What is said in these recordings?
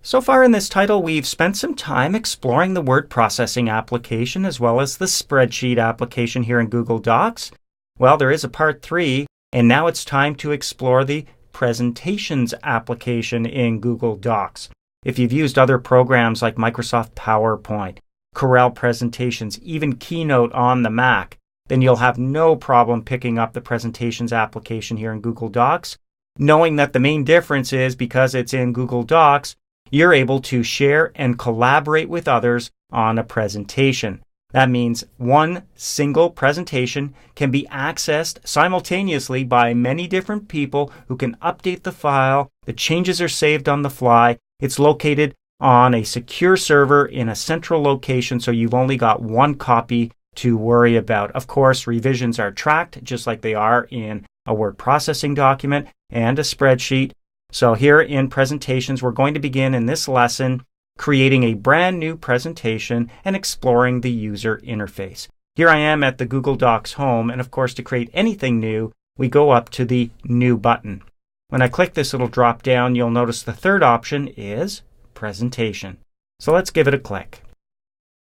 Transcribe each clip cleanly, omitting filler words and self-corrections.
So far in this title, we've spent some time exploring the word processing application as well as the spreadsheet application here in Google Docs. Well, there is a part 3, and now it's time to explore the presentations application in Google Docs. If you've used other programs like Microsoft PowerPoint, Corel Presentations, even Keynote on the Mac, then you'll have no problem picking up the presentations application here in Google Docs, knowing that the main difference is because it's in Google Docs, you're able to share and collaborate with others on a presentation. That means one single presentation can be accessed simultaneously by many different people who can update the file. The changes are saved on the fly. It's located on a secure server in a central location, so you've only got one copy to worry about. Of course, revisions are tracked just like they are in a word processing document and a spreadsheet. So here in presentations, we're going to begin in this lesson creating a brand new presentation and exploring the user interface. Here I am at the Google Docs home, and of course to create anything new, we go up to the New button. When I click this little drop down, you'll notice the third option is Presentation. So let's give it a click.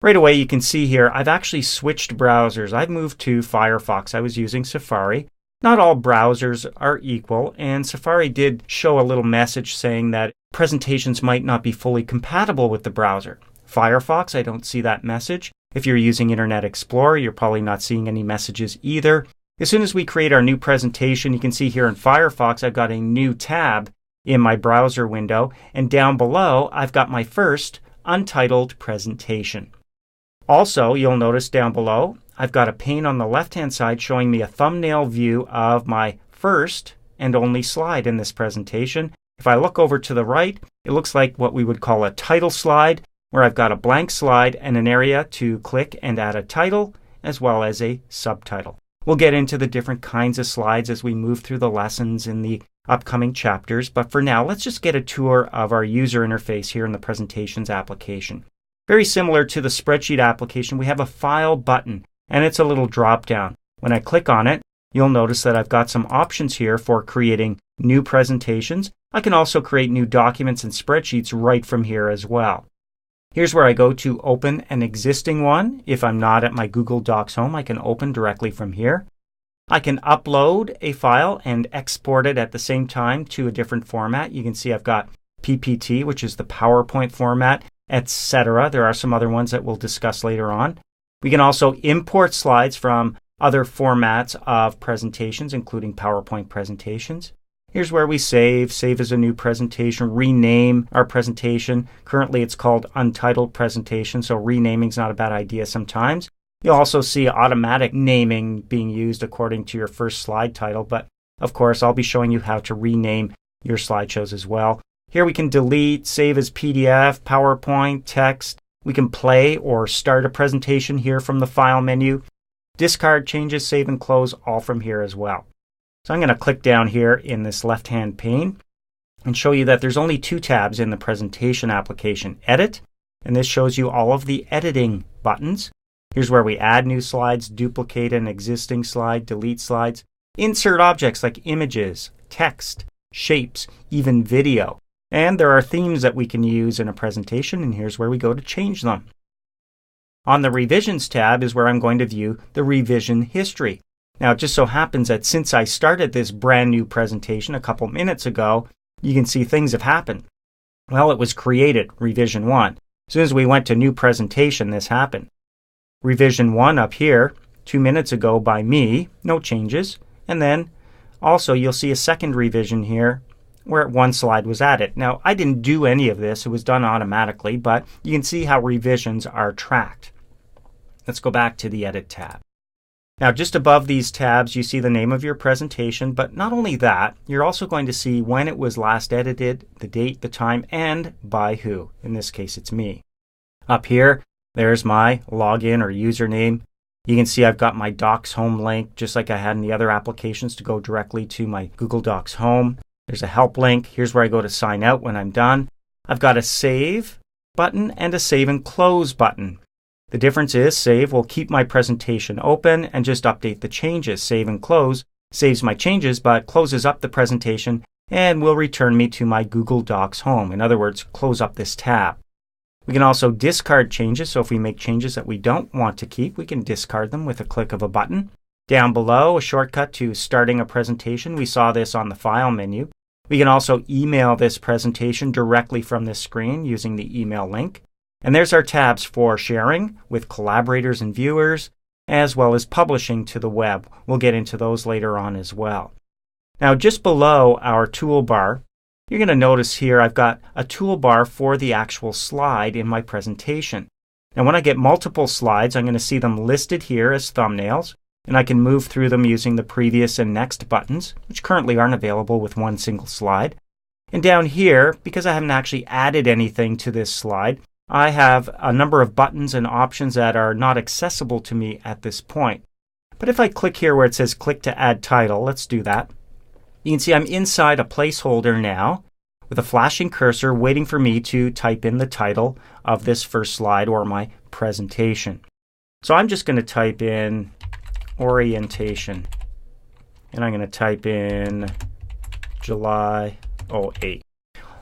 Right away you can see here I've actually switched browsers. I've moved to Firefox. I was using Safari. Not all browsers are equal, and Safari did show a little message saying that presentations might not be fully compatible with the browser. Firefox, I don't see that message. If you're using Internet Explorer, you're probably not seeing any messages either. As soon as we create our new presentation, you can see here in Firefox, I've got a new tab in my browser window, and down below, I've got my first untitled presentation. Also, you'll notice down below, I've got a pane on the left-hand side showing me a thumbnail view of my first and only slide in this presentation. If I look over to the right, it looks like what we would call a title slide, where I've got a blank slide and an area to click and add a title as well as a subtitle. We'll get into the different kinds of slides as we move through the lessons in the upcoming chapters, but for now, let's just get a tour of our user interface here in the presentations application. Very similar to the spreadsheet application, we have a File button, and it's a little drop down. When I click on it, you'll notice that I've got some options here for creating new presentations. I can also create new documents and spreadsheets right from here as well. Here's where I go to open an existing one. If I'm not at my Google Docs home, I can open directly from here. I can upload a file and export it at the same time to a different format. You can see I've got PPT, which is the PowerPoint format, etc. There are some other ones that we'll discuss later on. We can also import slides from other formats of presentations, including PowerPoint presentations. Here's where we save as a new presentation, rename our presentation. Currently it's called Untitled Presentation, so renaming is not a bad idea sometimes. You'll also see automatic naming being used according to your first slide title, but of course I'll be showing you how to rename your slideshows as well. Here we can delete, save as PDF, PowerPoint, text. We can play or start a presentation here from the File menu. Discard changes, save and close, all from here as well. So I'm going to click down here in this left-hand pane and show you that there's only 2 tabs in the presentation application. Edit, and this shows you all of the editing buttons. Here's where we add new slides, duplicate an existing slide, delete slides, insert objects like images, text, shapes, even video. And there are themes that we can use in a presentation, and here's where we go to change them. On the Revisions tab is where I'm going to view the revision history. Now, it just so happens that since I started this brand new presentation a couple minutes ago, you can see things have happened. Well, it was created, Revision 1. As soon as we went to New Presentation, this happened. Revision 1 up here, 2 minutes ago by me, no changes. And then also you'll see a second revision here where one slide was added. Now, I didn't do any of this. It was done automatically, but you can see how revisions are tracked. Let's go back to the Edit tab. Now, just above these tabs, you see the name of your presentation, but not only that, you're also going to see when it was last edited, the date, the time, and by who. In this case, it's me. Up here, there's my login or username. You can see I've got my Docs home link, just like I had in the other applications, to go directly to my Google Docs home. There's a help link. Here's where I go to sign out when I'm done. I've got a Save button and a Save and Close button. The difference is Save will keep my presentation open and just update the changes. Save and Close saves my changes but closes up the presentation and will return me to my Google Docs home. In other words, close up this tab. We can also discard changes, so if we make changes that we don't want to keep, we can discard them with a click of a button. Down below, a shortcut to starting a presentation. We saw this on the File menu. We can also email this presentation directly from this screen using the email link. And there's our tabs for sharing with collaborators and viewers, as well as publishing to the web. We'll get into those later on as well. Now, just below our toolbar, you're going to notice here I've got a toolbar for the actual slide in my presentation. Now, when I get multiple slides, I'm going to see them listed here as thumbnails, and I can move through them using the previous and next buttons, which currently aren't available with one single slide. And down here, because I haven't actually added anything to this slide, I have a number of buttons and options that are not accessible to me at this point. But if I click here where it says click to add title, let's do that. You can see I'm inside a placeholder now with a flashing cursor waiting for me to type in the title of this first slide or my presentation. So I'm just going to type in orientation, and I'm going to type in July 08.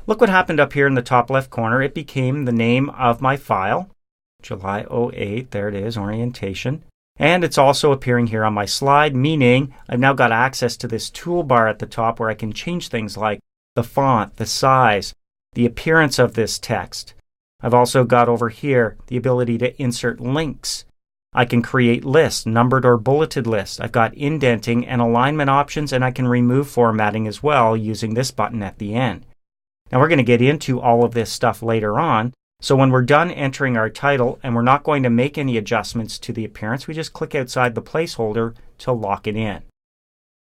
Look what happened up here in the top left corner. It became the name of my file, July 08. There it is, orientation. And it's also appearing here on my slide, meaning I've now got access to this toolbar at the top where I can change things like the font, the size, the appearance of this text. I've also got over here the ability to insert links. I can create lists, numbered or bulleted lists. I've got indenting and alignment options, and I can remove formatting as well using this button at the end. Now we're going to get into all of this stuff later on. So when we're done entering our title and we're not going to make any adjustments to the appearance, we just click outside the placeholder to lock it in.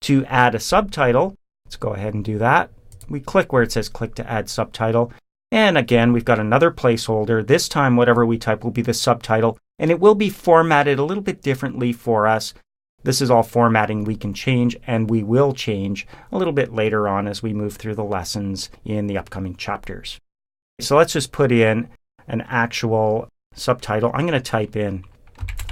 To add a subtitle, let's go ahead and do that. We click where it says click to add subtitle. And again, we've got another placeholder. This time, whatever we type will be the subtitle, and it will be formatted a little bit differently for us. This is all formatting we can change, and we will change a little bit later on as we move through the lessons in the upcoming chapters. So let's just put in an actual subtitle. I'm going to type in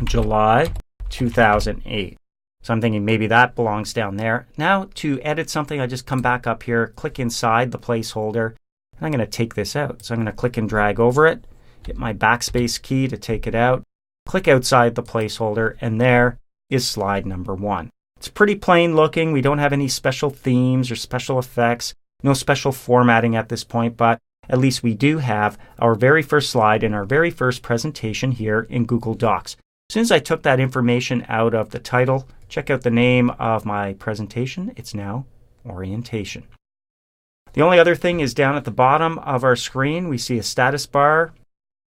July 2008. So I'm thinking maybe that belongs down there. Now to edit something, I just come back up here, click inside the placeholder, and I'm going to take this out. So I'm going to click and drag over it, hit my backspace key to take it out, click outside the placeholder, and there is slide number 1. It's pretty plain looking. We don't have any special themes or special effects, no special formatting at this point, but at least we do have our very first slide in our very first presentation here in Google Docs. As soon as I took that information out of the title, check out the name of my presentation. It's now orientation. The only other thing is down at the bottom of our screen, we see a status bar,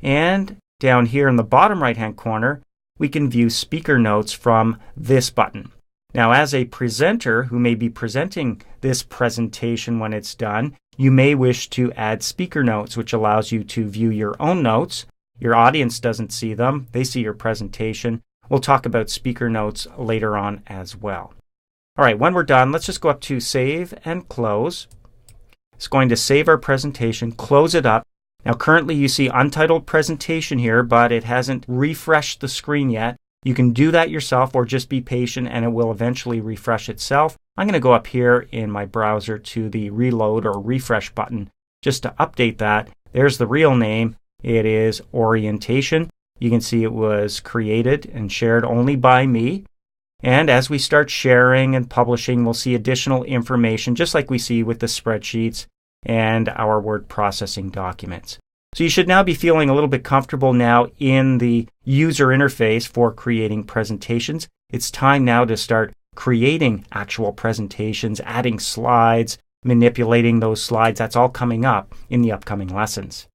and down here in the bottom right-hand corner, we can view speaker notes from this button. Now, as a presenter who may be presenting this presentation when it's done, you may wish to add speaker notes, which allows you to view your own notes. Your audience doesn't see them. They see your presentation. We'll talk about speaker notes later on as well. All right, when we're done, let's just go up to Save and Close. It's going to save our presentation, close it up. Now, currently you see Untitled Presentation here, but it hasn't refreshed the screen yet. You can do that yourself or just be patient and it will eventually refresh itself. I'm going to go up here in my browser to the Reload or Refresh button just to update that. There's the real name. It is Orientation. You can see it was created and shared only by me. And as we start sharing and publishing, we'll see additional information just like we see with the spreadsheets and our word processing documents. So you should now be feeling a little bit comfortable now in the user interface for creating presentations. It's time now to start creating actual presentations, adding slides, manipulating those slides. That's all coming up in the upcoming lessons.